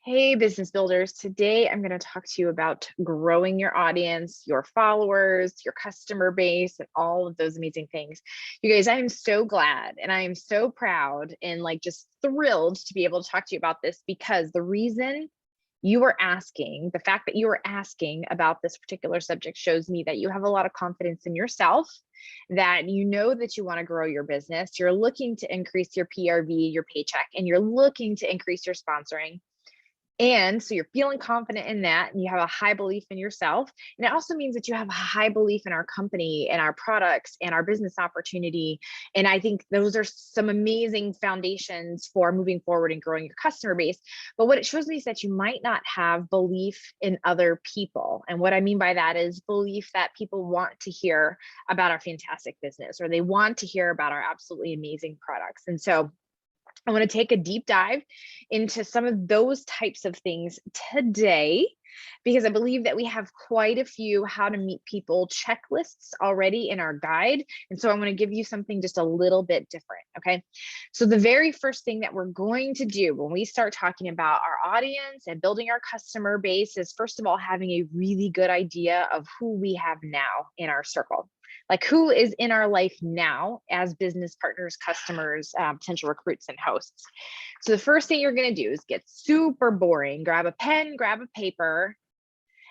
Hey, business builders. Today, I'm going to talk to you about growing your audience, your followers, your customer base, and all of those amazing things. You guys, I am so glad and I am so proud and just thrilled to be able to talk to you about this because the reason you are asking, the fact that you are asking about this particular subject shows me that you have a lot of confidence in yourself, that you know that you want to grow your business. You're looking to increase your PRV, your paycheck, and you're looking to increase your sponsoring. And so you're feeling confident in that, and you have a high belief in yourself. And it also means that you have a high belief in our company and our products and our business opportunity. And I think those are some amazing foundations for moving forward and growing your customer base. But what it shows me is that you might not have belief in other people. And what I mean by that is belief that people want to hear about our fantastic business, or they want to hear about our absolutely amazing products. And so I want to take a deep dive into some of those types of things today, because I believe that we have quite a few how to meet people checklists already in our guide. And so I want to give you something just a little bit different. Okay. So the very first thing that we're going to do when we start talking about our audience and building our customer base is, first of all, having a really good idea of who we have now in our circle. Like, who is in our life now as business partners, customers, potential recruits, and hosts. So the first thing you're going to do is get super boring, grab a pen, grab a paper,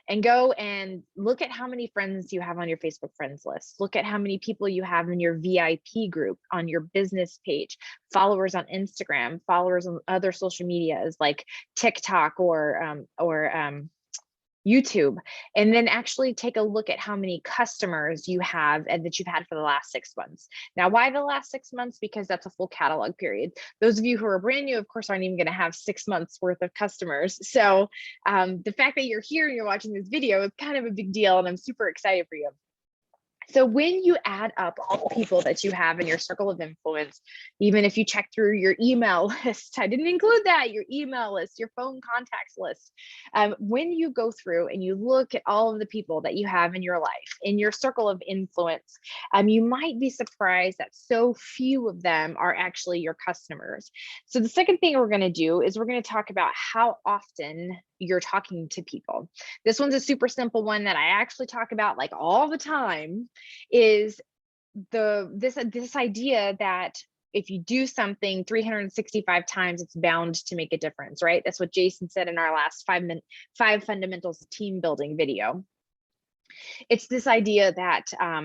and go and look at how many friends you have on your Facebook friends list. Look at how many people you have in your VIP group, on your business page, followers on Instagram, followers on other social medias like TikTok or YouTube, and then actually take a look at how many customers you have and that you've had for the last 6 months. Now, why the last 6 months? Because that's a full catalog period. Those of you who are brand new, of course, aren't even going to have 6 months worth of customers. So the fact that you're here and you're watching this video is kind of a big deal, and I'm super excited for you. So when you add up all the people that you have in your circle of influence, even if you check through your email list, I didn't include that, your email list, your phone contacts list. When you go through and you look at all of the people that you have in your life, in your circle of influence, you might be surprised that so few of them are actually your customers. So the second thing we're going to do is we're going to talk about how often you're talking to people. This one's a super simple one that I actually talk about like all the time, is this idea that if you do something 365 times, it's bound to make a difference, right? That's what Jason said in our last 5 fundamentals of team building video. It's this idea that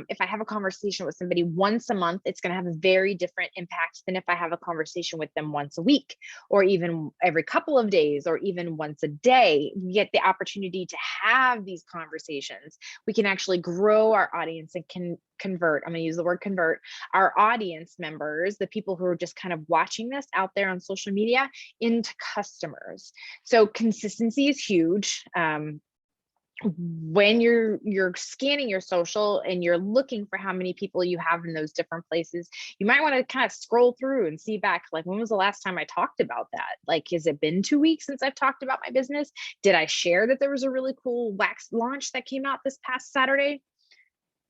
if I have a conversation with somebody once a month, it's going to have a very different impact than if I have a conversation with them once a week, or even every couple of days, or even once a day. We get the opportunity to have these conversations. We can actually grow our audience and can convert. I'm going to use the word convert our audience members, the people who are just kind of watching this out there on social media, into customers. So consistency is huge. When you're scanning your social and you're looking for how many people you have in those different places, you might want to kind of scroll through and see back, like, when was the last time I talked about that? Like, has it been 2 weeks since I've talked about my business? Did I share that there was a really cool wax launch that came out this past Saturday?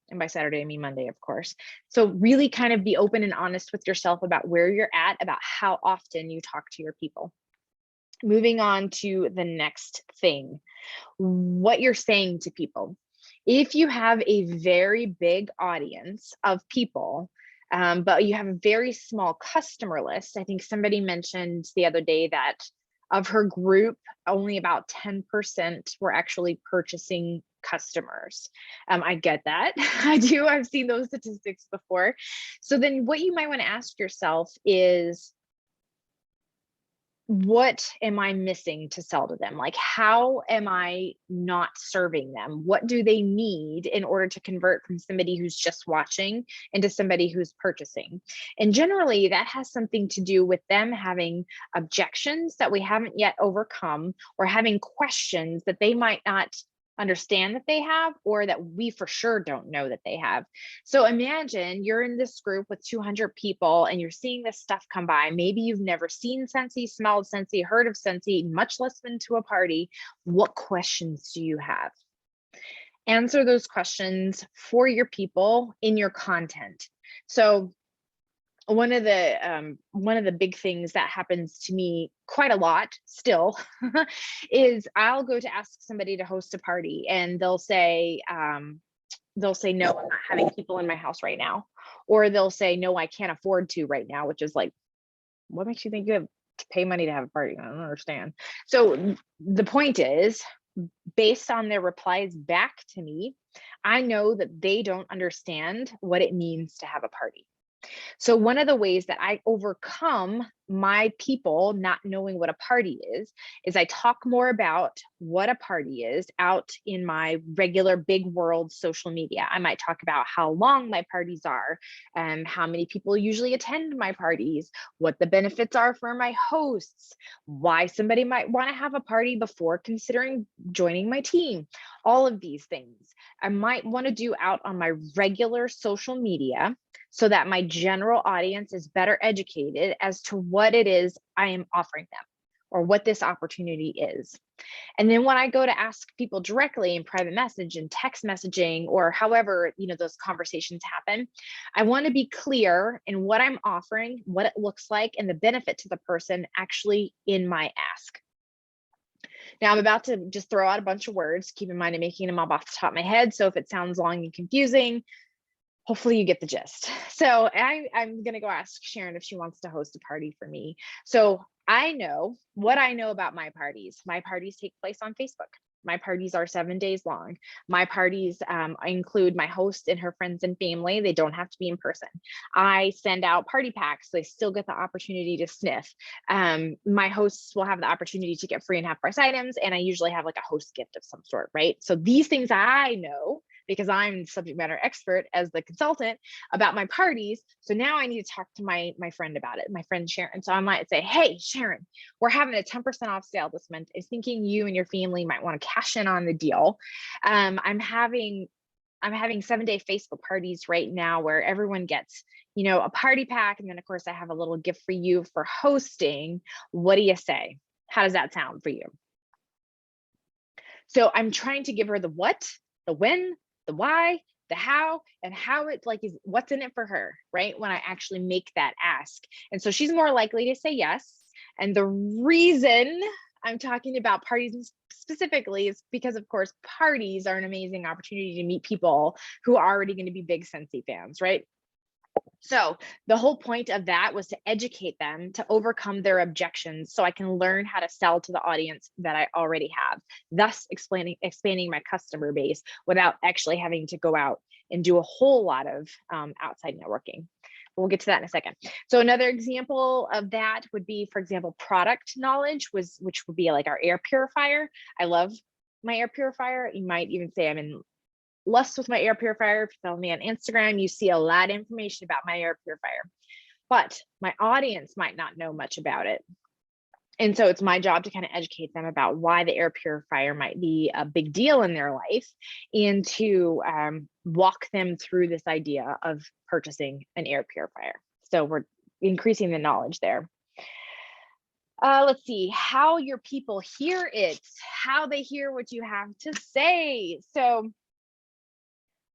And by Saturday, I mean Monday, of course. So really kind of be open and honest with yourself about where you're at, about how often you talk to your people. Moving on to the next thing, what you're saying to people. If you have a very big audience of people, but you have a very small customer list, I think somebody mentioned the other day that of her group, only about 10% were actually purchasing customers. I get that. I do. I've seen those statistics before. So then what you might want to ask yourself is, what am I missing to sell to them? Like, how am I not serving them? What do they need in order to convert from somebody who's just watching into somebody who's purchasing? And generally, that has something to do with them having objections that we haven't yet overcome, or having questions that they might not understand that they have, or that we for sure don't know that they have. So imagine you're in this group with 200 people and you're seeing this stuff come by. Maybe you've never seen Scentsy, smelled Scentsy, heard of Scentsy, much less been to a party. What questions do you have? Answer those questions for your people in your content. So one of the big things that happens to me quite a lot still is I'll go to ask somebody to host a party, and they'll say no, I'm not having people in my house right now, or they'll say no, I can't afford to right now, which is like, what makes you think you have to pay money to have a party? I don't understand. So the point is, based on their replies back to me, I know that they don't understand what it means to have a party. So one of the ways that I overcome my people not knowing what a party is I talk more about what a party is out in my regular big world social media. I might talk about how long my parties are, and how many people usually attend my parties, what the benefits are for my hosts, why somebody might want to have a party before considering joining my team. All of these things I might want to do out on my regular social media, so that my general audience is better educated as to what it is I am offering them, or what this opportunity is. And then when I go to ask people directly in private message and text messaging, or however, those conversations happen, I want to be clear in what I'm offering, what it looks like, and the benefit to the person actually in my ask. Now I'm about to just throw out a bunch of words. Keep in mind, I'm making them up off the top of my head. So if it sounds long and confusing, hopefully you get the gist. So I'm going to go ask Sharon if she wants to host a party for me. So I know what I know about my parties. My parties take place on Facebook. My parties are 7 days long. My parties include my host and her friends and family. They don't have to be in person. I send out party packs. So they still get the opportunity to sniff. My hosts will have the opportunity to get free and half price items. And I usually have like a host gift of some sort, right? So these things I know, because I'm subject matter expert as the consultant about my parties. So now I need to talk to my friend about it, my friend Sharon. So I might say, hey, Sharon, we're having a 10% off sale this month. I was thinking you and your family might want to cash in on the deal. I'm having 7-day Facebook parties right now where everyone gets, a party pack. And then of course I have a little gift for you for hosting. What do you say? How does that sound for you? So I'm trying to give her the what, the when, the why, the how, and how it is what's in it for her, right? When I actually make that ask. And so she's more likely to say yes. And the reason I'm talking about parties specifically is because, of course, parties are an amazing opportunity to meet people who are already going to be big Scentsy fans, right? So the whole point of that was to educate them, to overcome their objections, so I can learn how to sell to the audience that I already have, thus expanding my customer base without actually having to go out and do a whole lot of outside networking. We'll get to that in a second. So another example of that would be, for example, product knowledge, which would be like our air purifier. I love my air purifier. You might even say I'm in lust with my air purifier. If you follow me on Instagram, you see a lot of information about my air purifier, but my audience might not know much about it. And so it's my job to kind of educate them about why the air purifier might be a big deal in their life, and to walk them through this idea of purchasing an air purifier. So we're increasing the knowledge there. Let's see, how your people hear it, how they hear what you have to say. So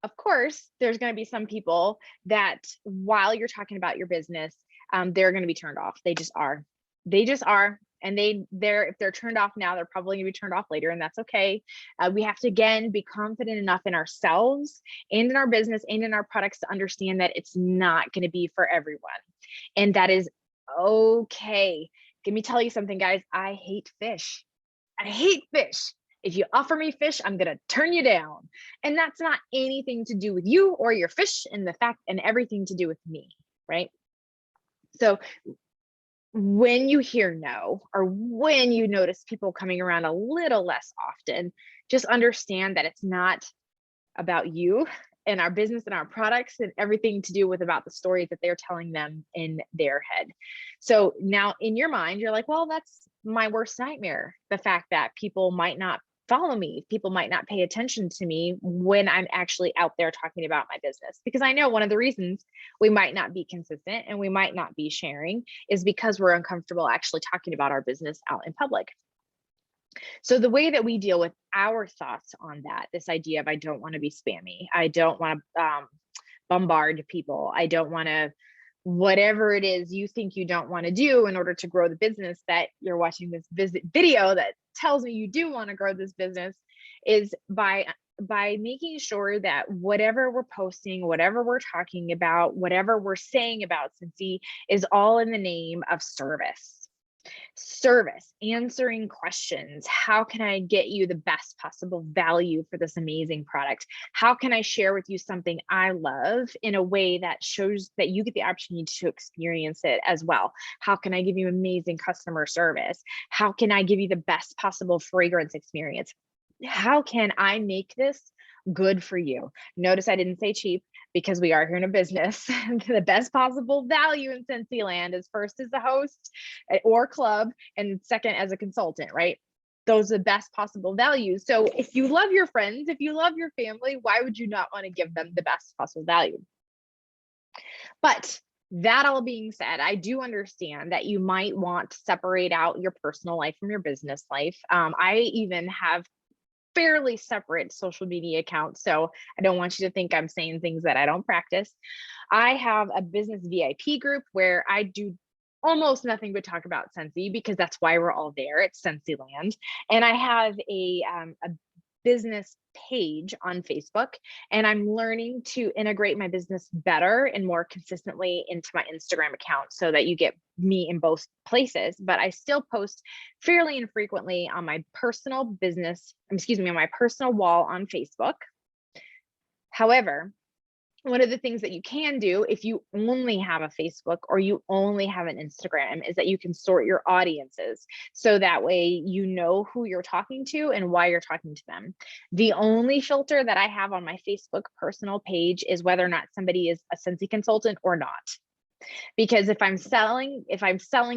of course, there's going to be some people that while you're talking about your business, they're going to be turned off. They just are. And if they're turned off now, they're probably going to be turned off later, and that's okay. We have to, again, be confident enough in ourselves and in our business and in our products to understand that it's not going to be for everyone. And that is okay. Let me tell you something, guys. I hate fish. I hate fish. If you offer me fish, I'm going to turn you down. And that's not anything to do with you or your fish, and everything to do with me, right? So when you hear no, or when you notice people coming around a little less often, just understand that it's not about you and our business and our products, and everything to do with about the stories that they're telling them in their head. So now in your mind, you're like, well, that's my worst nightmare. The fact that people might not follow me, people might not pay attention to me when I'm actually out there talking about my business. Because I know one of the reasons we might not be consistent and we might not be sharing is because we're uncomfortable actually talking about our business out in public. So the way that we deal with our thoughts on that, this idea of I don't want to be spammy, I don't want to bombard people, I don't want to whatever it is you think you don't want to do in order to grow the business that you're watching this video that tells me you do want to grow this business, is by making sure that whatever we're posting, whatever we're talking about, whatever we're saying about Scentsy is all in the name of service, answering questions. How can I get you the best possible value for this amazing product? How can I share with you something I love in a way that shows that you get the opportunity to experience it as well? How can I give you amazing customer service? How can I give you the best possible fragrance experience? How can I make this good for you? Notice I didn't say cheap, because we are here in a business. The best possible value in Scentsy land is first as a host or club, and second as a consultant, right? Those are the best possible values. So if you love your friends, if you love your family, why would you not want to give them the best possible value? But that all being said, I do understand that you might want to separate out your personal life from your business life. I even have fairly separate social media accounts, so I don't want you to think I'm saying things that I don't practice. I have a business VIP group where I do almost nothing but talk about Scentsy, because that's why we're all there. It's Scentsy land. And I have a business page on Facebook, and I'm learning to integrate my business better and more consistently into my Instagram account so that you get me in both places. But I still post fairly infrequently on my personal on my personal wall on Facebook. However, one of the things that you can do if you only have a Facebook or you only have an Instagram is that you can sort your audiences. So that way you know who you're talking to and why you're talking to them. The only filter that I have on my Facebook personal page is whether or not somebody is a Scentsy consultant or not. Because if I'm selling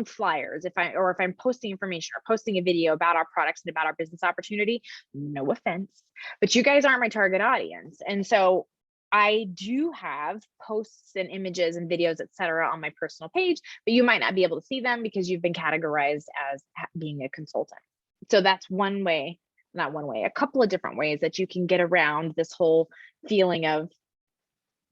flyers, if I'm posting information or posting a video about our products and about our business opportunity, no offense, but you guys aren't my target audience. And so I do have posts and images and videos, etc., on my personal page, but you might not be able to see them because you've been categorized as being a consultant. So that's one way, not one way, a couple of different ways that you can get around this whole feeling of,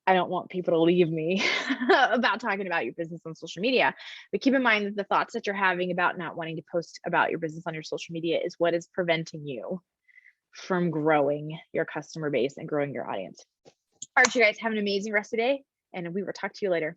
I don't want people to leave me about talking about your business on social media. But keep in mind that the thoughts that you're having about not wanting to post about your business on your social media is what is preventing you from growing your customer base and growing your audience. All right, you guys have an amazing rest of the day, and we will talk to you later.